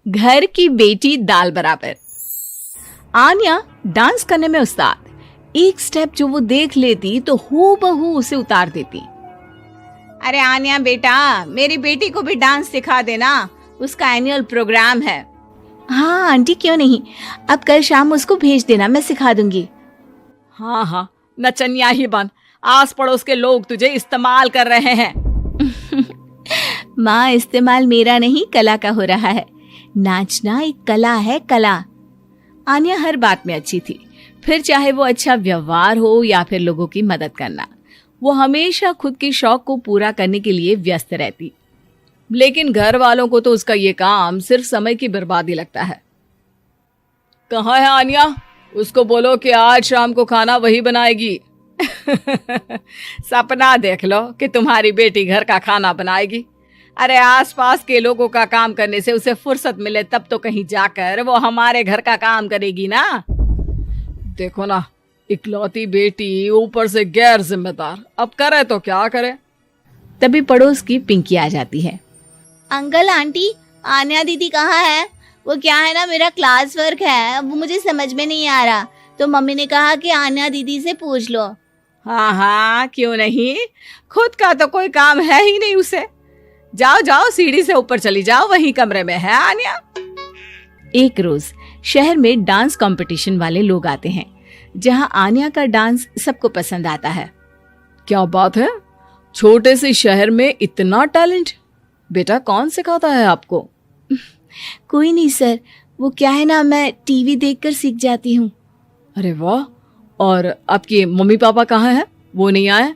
घर की बेटी दाल बराबर। आन्या डांस करने में उस्ताद। एक स्टेप जो वो देख लेती तो हूबहू उसे उतार देती। अरे आन्या बेटा, मेरी बेटी को भी डांस सिखा देना, उसका एनुअल प्रोग्राम है। हाँ आंटी, क्यों नहीं, अब कल शाम उसको भेज देना, मैं सिखा दूंगी। हाँ हाँ, नचनिया ही बन, आस पड़ोस के लोग तुझे इस्तेमाल कर रहे हैं। माँ, इस्तेमाल मेरा नहीं कला का हो रहा है। नाचना एक कला है, कला। आन्या हर बात में अच्छी थी, फिर चाहे वो अच्छा व्यवहार हो या फिर लोगों की मदद करना, वो हमेशा खुद के शौक को पूरा करने के लिए व्यस्त रहती। लेकिन घर वालों को तो उसका ये काम सिर्फ समय की बर्बादी लगता है। कहाँ है आन्या? उसको बोलो कि आज शाम को खाना वही बनाएगी। सपना देख लो कि तुम्हारी बेटी घर का खाना बनाएगी। अरे आसपास के लोगों का काम करने से उसे फुर्सत मिले तब तो कहीं जाकर वो हमारे घर का काम करेगी ना। देखो ना, इकलौती बेटी, ऊपर से गैर जिम्मेदार, अब करे तो क्या करे। तभी पड़ोस की पिंकी आ जाती है। अंकल आंटी, आन्या दीदी कहाँ है? वो क्या है ना, मेरा क्लास वर्क है, वो मुझे समझ में नहीं आ रहा, तो मम्मी ने कहा कि आन्या दीदी से पूछ लो। हाँ हाँ, क्यों नहीं, खुद का तो कोई काम है ही नहीं उसे। जाओ जाओ, सीढ़ी से ऊपर चली जाओ, वही कमरे में है आन्या। एक रोज शहर में डांस कंपटीशन वाले लोग आते हैं, जहां आन्या का डांस सबको पसंद आता है। क्या बात है, छोटे से शहर में इतना टैलेंट? बेटा, कौन सिखाता है आपको? कोई नहीं सर, वो क्या है ना, मैं टीवी देखकर सीख जाती हूँ। अरे वाह, और आपके मम्मी पापा कहाँ हैं? वो नहीं आए?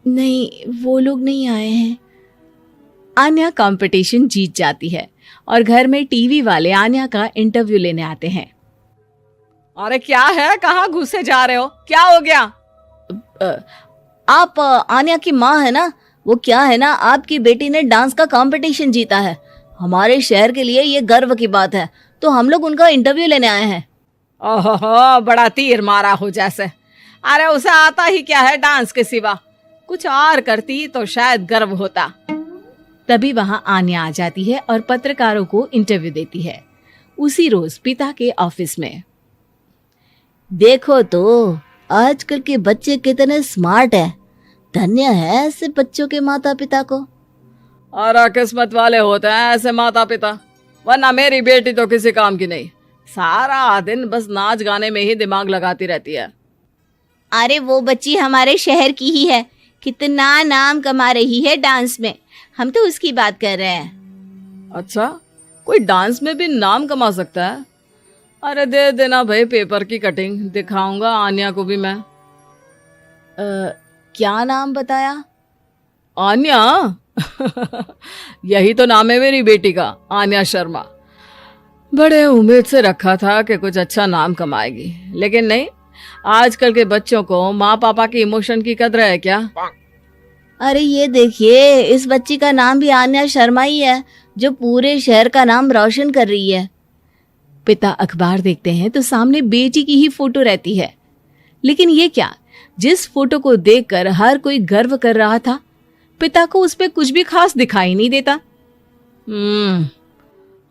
नहीं, वो लोग नहीं आए हैं। आन्या कंपटीशन जीत जाती है और घर में टीवी वाले आन्या का इंटरव्यू लेने आते हैं। अरे क्या है, कहाँ घुसे जा रहे हो, क्या हो गया? आप आन्या की माँ है ना? वो क्या है ना, आपकी बेटी ने डांस का कंपटीशन जीता है, हमारे शहर के लिए ये गर्व की बात है, तो हम लोग उनका इंटरव्यू लेने आए हैं। ओहो, बड़ा तीर मारा हो जैसे। अरे उसे आता ही क्या है डांस के सिवा, कुछ और करती तो शायद गर्व होता। तभी वहां आन्या आ जाती है और पत्रकारों को इंटरव्यू देती है। उसी रोज पिता के ऑफिस में। देखो तो आजकल के बच्चे कितने स्मार्ट हैं, धन्य है ऐसे बच्चों के माता पिता को। और किस्मत वाले होते हैं ऐसे माता पिता, वरना मेरी बेटी तो किसी काम की नहीं, सारा दिन बस नाच गाने में ही दिमाग लगाती रहती है। अरे वो बच्ची हमारे शहर की ही है, कितना नाम कमा रही है डांस में, हम तो उसकी बात कर रहे हैं। अच्छा, कोई डांस में भी नाम कमा सकता है? अरे दे देना भाई पेपर की कटिंग, दिखाऊंगा आन्या को भी मैं। क्या नाम बताया? आन्या? यही तो नाम है मेरी बेटी का, आन्या शर्मा। बड़े उम्मीद से रखा था कि कुछ अच्छा नाम कमाएगी, लेकिन नहीं। आजकल के बच्चों को माँ पापा की इमोशन की कदर है क्या? अरे ये देखिए, इस बच्ची का नाम भी आन्या शर्मा ही है, जो पूरे शहर का नाम रोशन कर रही है। पिता अखबार देखते हैं तो सामने बेटी की ही फोटो रहती है। लेकिन ये क्या, जिस फोटो को देखकर हर कोई गर्व कर रहा था, पिता को उस पे कुछ भी खास दिखाई नहीं देता।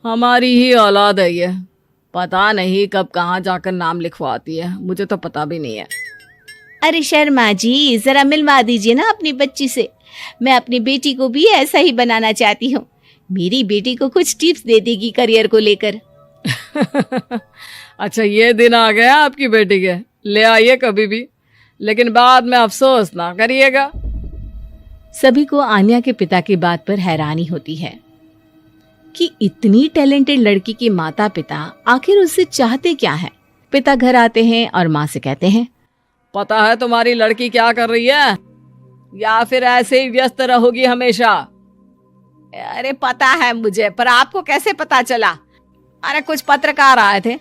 हमारी ही औलाद है ये, पता नहीं कब कहाँ जाकर नाम लिखवाती है, मुझे तो पता भी नहीं है। अरे शर्मा जी, जरा मिलवा दीजिए ना अपनी बच्ची से, मैं अपनी बेटी को भी ऐसा ही बनाना चाहती हूँ। मेरी बेटी को कुछ टिप्स दे देगी करियर को लेकर। अच्छा, ये दिन आ गया आपकी बेटी के, ले आइए कभी भी, लेकिन बाद में अफसोस ना करिएगा। सभी को आन्या के पिता की बात पर हैरानी होती है कि इतनी टैलेंटेड लड़की के माता पिता आखिर उससे चाहते क्या है। पिता घर आते हैं और माँ से कहते हैं, पता है तुम्हारी लड़की क्या कर रही है, या फिर ऐसे ही व्यस्त रहोगी हमेशा? अरे पता है मुझे, पर आपको कैसे पता चला? अरे कुछ पत्रकार आए थे,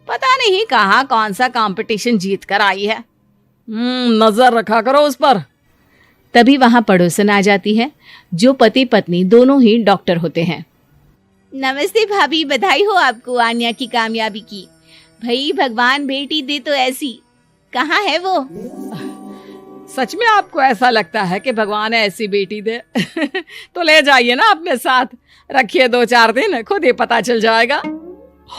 पता नहीं कहाँ कौन सा कंपटीशन जीत कर आई है। नजर रखा करो उस पर। तभी वहां पड़ोसन आ जाती है, जो पति पत्नी दोनों ही डॉक्टर होते हैं। नमस्ते भाभी, बधाई हो आपको आन्या की कामयाबी की। भाई भगवान बेटी दे तो ऐसी। कहाँ है वो? सच में आपको ऐसा लगता है कि भगवान ऐसी बेटी दे तो ले जाइए ना अपने साथ, रखिए 2-4 दिन, खुद ही पता चल जाएगा।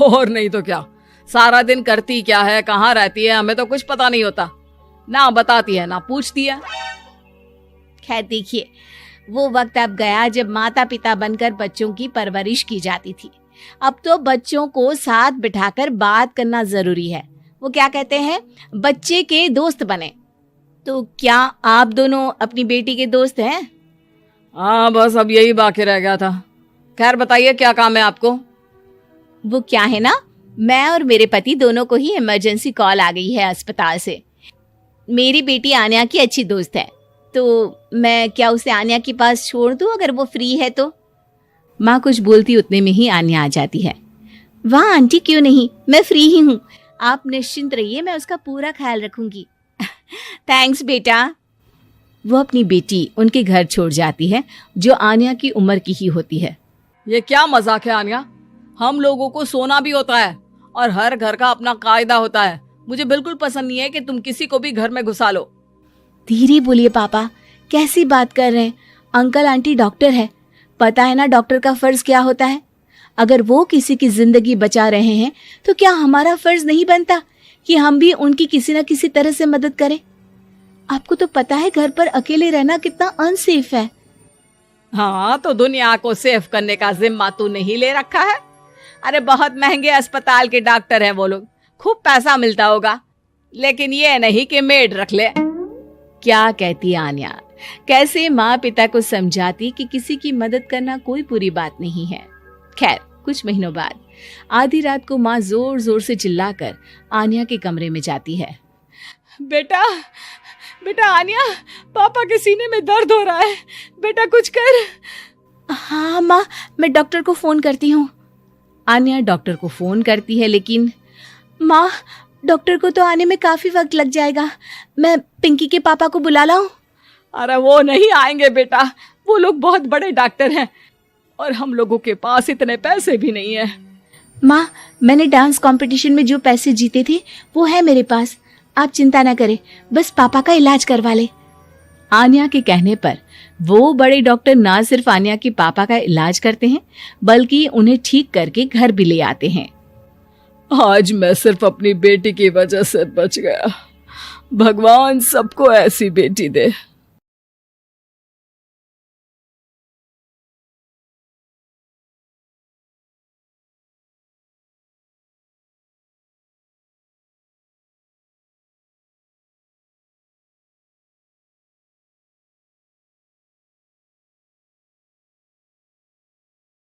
और नहीं तो क्या, सारा दिन करती क्या है, कहाँ रहती है, हमें तो कुछ पता नहीं होता, ना बताती है ना पूछती है। खैर देखिए, वो वक्त अब गया जब माता पिता बनकर बच्चों की परवरिश की जाती थी। अब तो बच्चों को साथ बिठाकर बात करना जरूरी है। वो क्या कहते हैं, बच्चे के दोस्त बने। तो क्या आप दोनों अपनी बेटी के दोस्त हैं? हाँ, बस अब यही बाकी रह गया था। खैर बताइए, क्या काम है आपको? वो क्या है ना, मैं और मेरे पति दोनों को ही इमरजेंसी कॉल आ गई है अस्पताल से। मेरी बेटी आन्या की अच्छी दोस्त है, तो मैं क्या उसे आन्या के पास छोड़ दूं अगर वो फ्री है तो? माँ कुछ बोलती उतने में ही आन्या आ जाती है। वाह आंटी, क्यों नहीं, मैं फ्री ही हूँ, आप निश्चिंत रहिए, मैं उसका पूरा ख्याल रखूंगी। थैंक्स बेटा। वो अपनी बेटी उनके घर छोड़ जाती है, जो आन्या की उम्र की ही होती है। ये क्या मजाक है आन्या? हम लोगों को सोना भी होता है और हर घर का अपना कायदा होता है। मुझे बिल्कुल पसंद नहीं है कि तुम किसी को भी घर में घुसा लो। धीरे बोलिए पापा, कैसी बात कर रहे हैं? अंकल आंटी डॉक्टर है, पता है ना डॉक्टर का फर्ज क्या होता है। अगर वो किसी की जिंदगी बचा रहे हैं तो क्या हमारा फर्ज नहीं बनता कि हम भी उनकी किसी न किसी तरह से मदद करें? आपको तो पता है घर पर अकेले रहना कितना अनसेफ है। हाँ, तो दुनिया को सेफ करने का जिम्मा तू नहीं ले रखा है? अरे बहुत महंगे अस्पताल के डॉक्टर हैं वो लोग, खूब पैसा मिलता होगा, लेकिन ये नहीं कि मेड रख ले। क्या कहती आन्या, कैसे माँ पिता को समझाती कि किसी की मदद करना कोई बुरी बात नहीं है। खैर कुछ महीनों बाद आधी रात को माँ जोर जोर से चिल्लाकर आन्या के कमरे में जाती है। बेटा बेटा आन्या, पापा के सीने में दर्द हो रहा है, बेटा कुछ कर। हाँ माँ, मैं डॉक्टर को फोन करती हूँ। आन्या डॉक्टर को फोन करती है, लेकिन माँ डॉक्टर को तो आने में काफी वक्त लग जाएगा, मैं पिंकी के पापा को बुला लाऊं? अरे वो नहीं आएंगे बेटा, वो लोग बहुत बड़े डॉक्टर हैं और हम लोगों के पास इतने पैसे भी नहीं है। माँ, मैंने डांस कंपटीशन में जो पैसे जीते थे वो है मेरे पास, आप चिंता न करें, बस पापा का इलाज करवा ले। आन्या के कहने पर वो बड़े डॉक्टर ना सिर्फ आन्या के पापा का इलाज करते हैं, बल्कि उन्हें ठीक करके घर भी ले आते हैं। आज मैं सिर्फ अपनी बेटी की वजह से बच गया। भगवान सबको ऐसी बेटी दे।